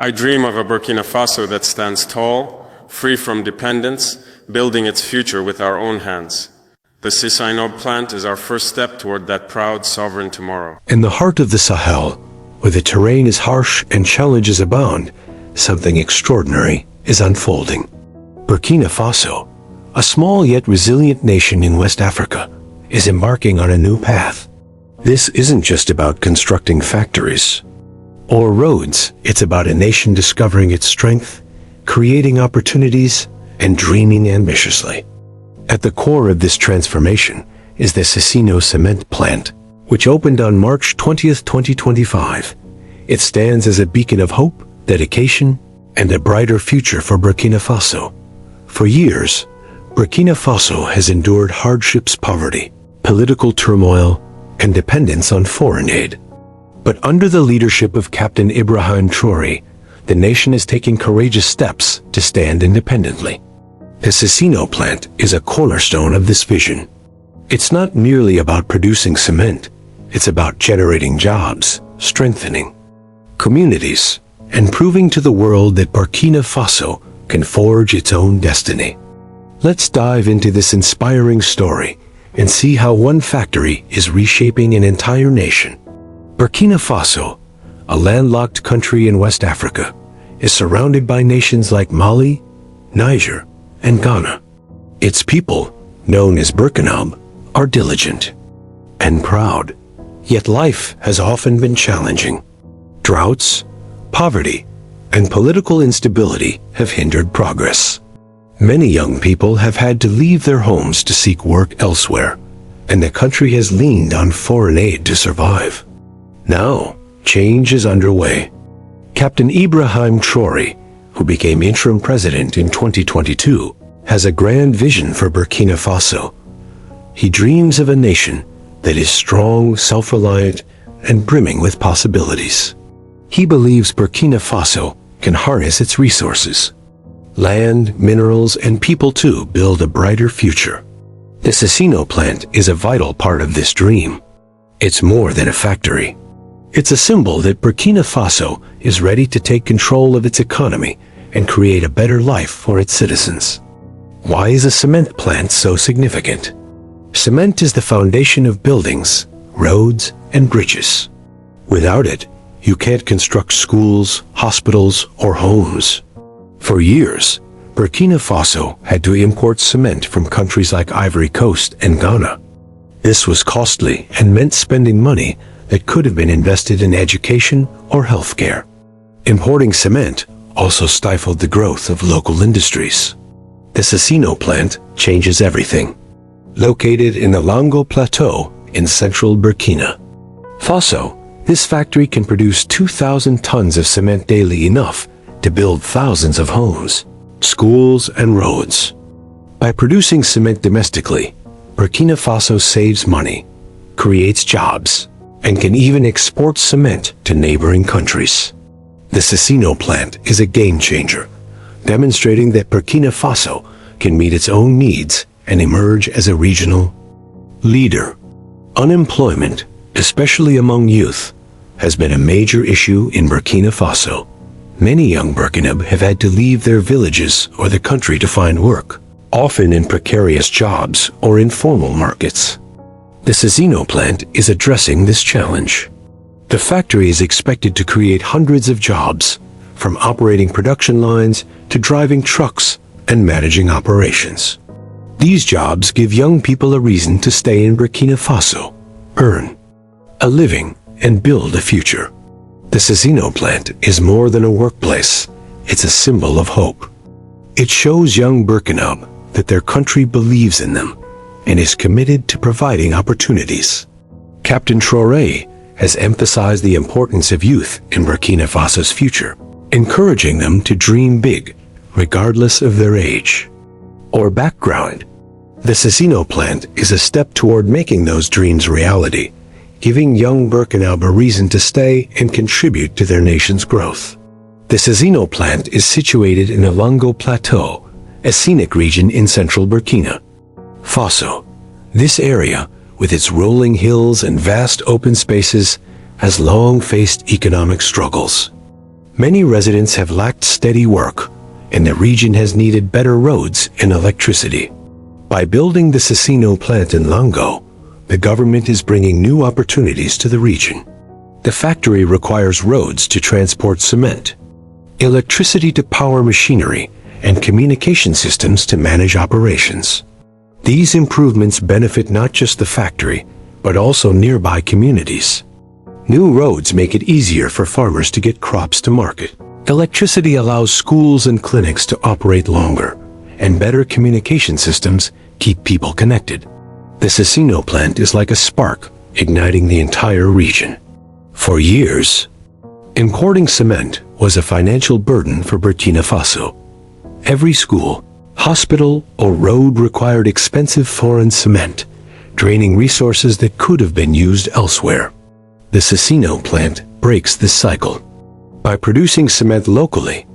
I dream of a Burkina Faso that stands tall, free from dependence, building its future with our own hands. The Sissainob plant is our first step toward that proud, sovereign tomorrow. In the heart of the Sahel, where the terrain is harsh and challenges abound, something extraordinary is unfolding. Burkina Faso, a small yet resilient nation in West Africa, is embarking on a new path. This isn't just about constructing factories or roads. It's about a nation discovering its strength, creating opportunities, and dreaming ambitiously. At the core of this transformation is the Sissainob cement plant, which opened on March 20th, 2025. It stands as a beacon of hope, dedication, and a brighter future for Burkina Faso. For years, Burkina Faso has endured hardships, poverty, political turmoil, and dependence on foreign aid. But under the leadership of Captain Ibrahim Traoré, the nation is taking courageous steps to stand independently. The Sissainob plant is a cornerstone of this vision. It's not merely about producing cement, it's about generating jobs, strengthening communities, and proving to the world that Burkina Faso can forge its own destiny. Let's dive into this inspiring story and see how one factory is reshaping an entire nation. Burkina Faso, a landlocked country in West Africa, is surrounded by nations like Mali, Niger, and Ghana. Its people, known as Burkinabe, are diligent and proud. Yet life has often been challenging. Droughts, poverty, and political instability have hindered progress. Many young people have had to leave their homes to seek work elsewhere, and the country has leaned on foreign aid to survive. Now, change is underway. Captain Ibrahim Traoré, who became interim president in 2022, has a grand vision for Burkina Faso. He dreams of a nation that is strong, self-reliant, and brimming with possibilities. He believes Burkina Faso can harness its resources, land, minerals, and people to build a brighter future. The Sissainob plant is a vital part of this dream. It's more than a factory. It's a symbol that Burkina Faso is ready to take control of its economy and create a better life for its citizens. Why is a cement plant so significant? Cement is the foundation of buildings, roads, and bridges. Without it, you can't construct schools, hospitals, or homes. For years, Burkina Faso had to import cement from countries like Ivory Coast and Ghana. This was costly and meant spending money that could have been invested in education or healthcare. Importing cement also stifled the growth of local industries. The Sissainob plant changes everything. Located in the Longo Plateau in central Burkina Faso, this factory can produce 2,000 tons of cement daily, enough to build thousands of homes, schools, and roads. By producing cement domestically, Burkina Faso saves money, creates jobs, and can even export cement to neighboring countries. The Sissainob plant is a game changer, demonstrating that Burkina Faso can meet its own needs and emerge as a regional leader. Unemployment, especially among youth, has been a major issue in Burkina Faso. Many young Burkinabe have had to leave their villages or the country to find work, often in precarious jobs or informal markets. The Sissainob plant is addressing this challenge. The factory is expected to create hundreds of jobs, from operating production lines to driving trucks and managing operations. These jobs give young people a reason to stay in Burkina Faso, earn a living, and build a future. The Sissainob plant is more than a workplace. It's a symbol of hope. It shows young Burkinabe that their country believes in them and is committed to providing opportunities. Captain Traoré has emphasized the importance of youth in Burkina Faso's future, encouraging them to dream big, regardless of their age or background. The Sissainob plant is a step toward making those dreams reality, giving young Burkinabe a reason to stay and contribute to their nation's growth. The Sissainob plant is situated in the Longo Plateau, a scenic region in central Burkina Faso. This area, with its rolling hills and vast open spaces, has long faced economic struggles. Many residents have lacked steady work, and the region has needed better roads and electricity. By building the Cecino plant in Lango, the government is bringing new opportunities to the region. The factory requires roads to transport cement, electricity to power machinery, and communication systems to manage operations. These improvements benefit not just the factory, but also nearby communities. New roads make it easier for farmers to get crops to market. Electricity allows schools and clinics to operate longer, and better communication systems keep people connected. The Cecino plant is like a spark, igniting the entire region. For years, importing cement was a financial burden for Burkina Faso. Every school, hospital, or road required expensive foreign cement, draining resources that could have been used elsewhere. The Cecino plant breaks this cycle. By producing cement locally,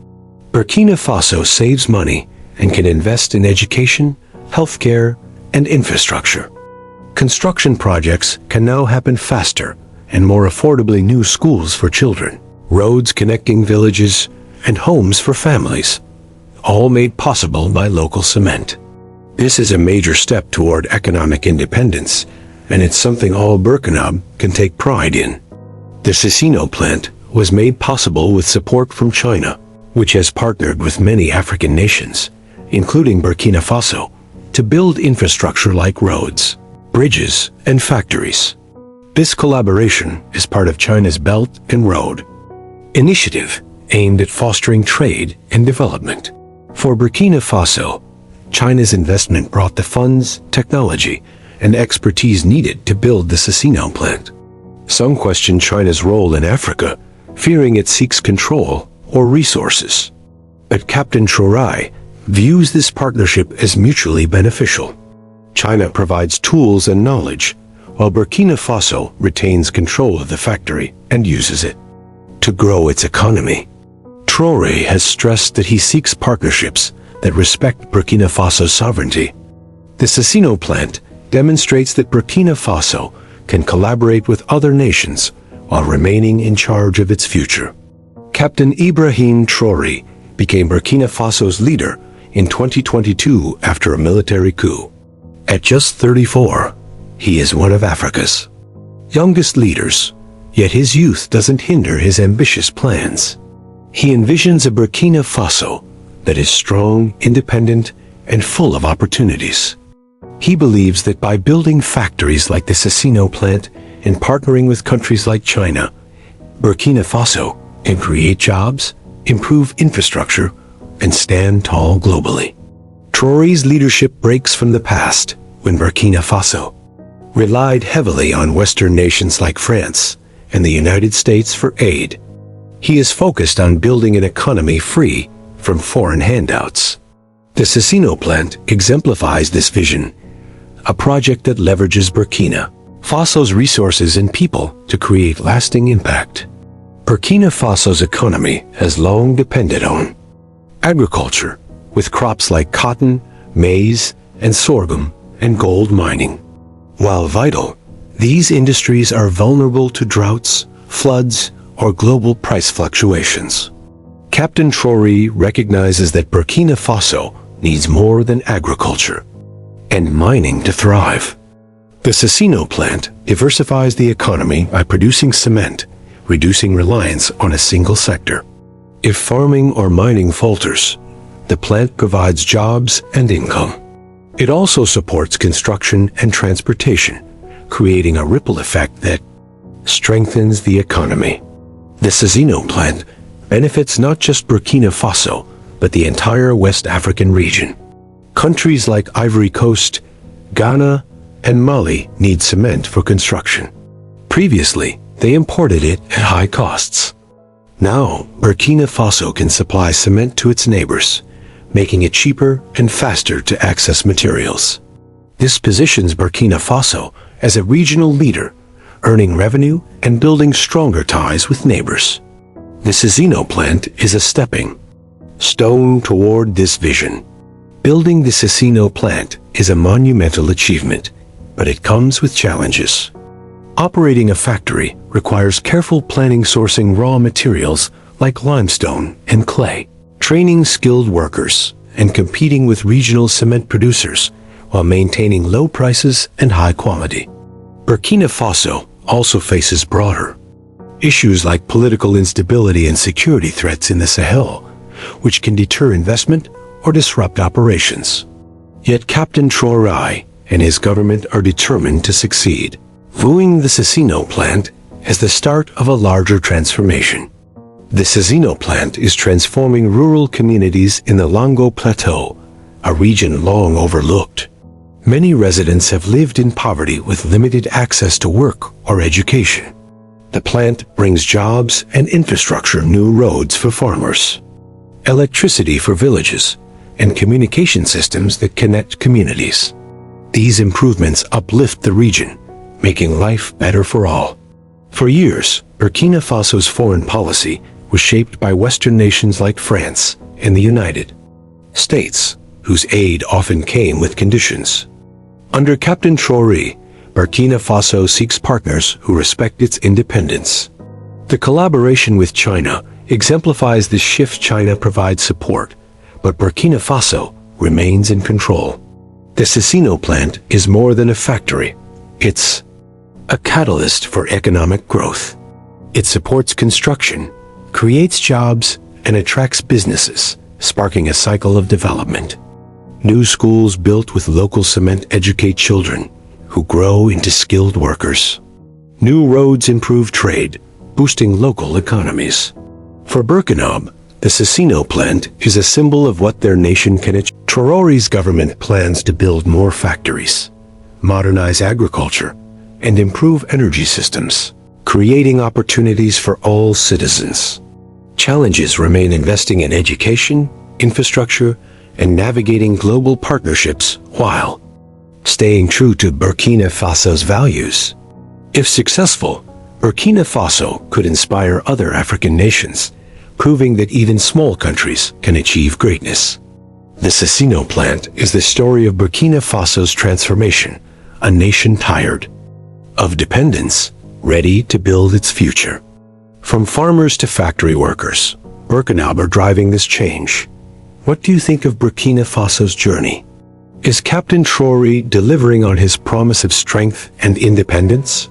Burkina Faso saves money and can invest in education, healthcare, and infrastructure. Construction projects can now happen faster and more affordably. New schools for children, roads connecting villages, and homes for families, all made possible by local cement. This is a major step toward economic independence, and it's something all Burkina can take pride in. The Cecino plant was made possible with support from China, which has partnered with many African nations, including Burkina Faso, to build infrastructure like roads, bridges, and factories. This collaboration is part of China's Belt and Road Initiative, aimed at fostering trade and development. For Burkina Faso, China's investment brought the funds, technology, and expertise needed to build the Cecino plant. Some question China's role in Africa, fearing it seeks control or resources. But Captain Traore views this partnership as mutually beneficial. China provides tools and knowledge, while Burkina Faso retains control of the factory and uses it to grow its economy. Traore has stressed that he seeks partnerships that respect Burkina Faso's sovereignty. The Cecino plant demonstrates that Burkina Faso can collaborate with other nations while remaining in charge of its future. Captain Ibrahim Traoré became Burkina Faso's leader in 2022 after a military coup. At just 34, he is one of Africa's youngest leaders, yet his youth doesn't hinder his ambitious plans. He envisions a Burkina Faso that is strong, independent, and full of opportunities. He believes that by building factories like the Cecino plant and partnering with countries like China, Burkina Faso can create jobs, improve infrastructure, and stand tall globally. Traoré's leadership breaks from the past, when Burkina Faso relied heavily on Western nations like France and the United States for aid. He is focused on building an economy free from foreign handouts. The Cecino plant exemplifies this vision, a project that leverages Burkina Faso's resources and people to create lasting impact. Burkina Faso's economy has long depended on agriculture, with crops like cotton, maize, and sorghum, and gold mining. While vital, these industries are vulnerable to droughts, floods, or global price fluctuations. Captain Traoré recognizes that Burkina Faso needs more than agriculture and mining to thrive. The Cecino plant diversifies the economy by producing cement, reducing reliance on a single sector. If farming or mining falters, the plant provides jobs and income. It also supports construction and transportation, creating a ripple effect that strengthens the economy. The Cecino plant benefits not just Burkina Faso, but the entire West African region. Countries like Ivory Coast, Ghana, and Mali need cement for construction. Previously, they imported it at high costs. Now, Burkina Faso can supply cement to its neighbors, making it cheaper and faster to access materials. This positions Burkina Faso as a regional leader, earning revenue and building stronger ties with neighbors. The Cecino plant is a stepping stone toward this vision. Building the Cecino plant is a monumental achievement, but it comes with challenges. Operating a factory requires careful planning, sourcing raw materials, like limestone and clay, training skilled workers and competing with regional cement producers while maintaining low prices and high quality. Burkina Faso also faces broader issues like political instability and security threats in the Sahel, which can deter investment or disrupt operations. Yet Captain Traoré and his government are determined to succeed, viewing the Sisino plant as the start of a larger transformation. The Sisino plant is transforming rural communities in the Longo Plateau, a region long overlooked. Many residents have lived in poverty with limited access to work or education. The plant brings jobs and infrastructure, new roads for farmers, electricity for villages, and communication systems that connect communities. These improvements uplift the region, making life better for all. For years, Burkina Faso's foreign policy was shaped by Western nations like France and the United States, whose aid often came with conditions. Under Captain Traoré, Burkina Faso seeks partners who respect its independence. The collaboration with China exemplifies this shift. China provides support, but Burkina Faso remains in control. The Sisino plant is more than a factory. It's a catalyst for economic growth. It supports construction, creates jobs, and attracts businesses, sparking a cycle of development. New schools built with local cement educate children, who grow into skilled workers. New roads improve trade, boosting local economies. For Burkina, the Sisino plant is a symbol of what their nation can achieve. Traoré's government plans to build more factories, modernize agriculture, and improve energy systems, creating opportunities for all citizens. Challenges remain: investing in education, infrastructure, and navigating global partnerships while staying true to Burkina Faso's values. If successful, Burkina Faso could inspire other African nations, proving that even small countries can achieve greatness. The Sisino plant is the story of Burkina Faso's transformation, a nation tired of dependence, ready to build its future. From farmers to factory workers, Burkina are driving this change. What do you think of Burkina Faso's journey? Is Captain Traoré delivering on his promise of strength and independence?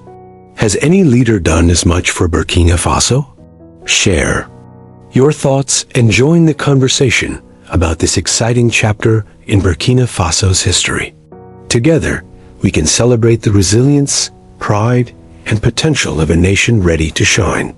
Has any leader done as much for Burkina Faso? Share your thoughts and join the conversation about this exciting chapter in Burkina Faso's history. Together, we can celebrate the resilience, pride, and potential of a nation ready to shine.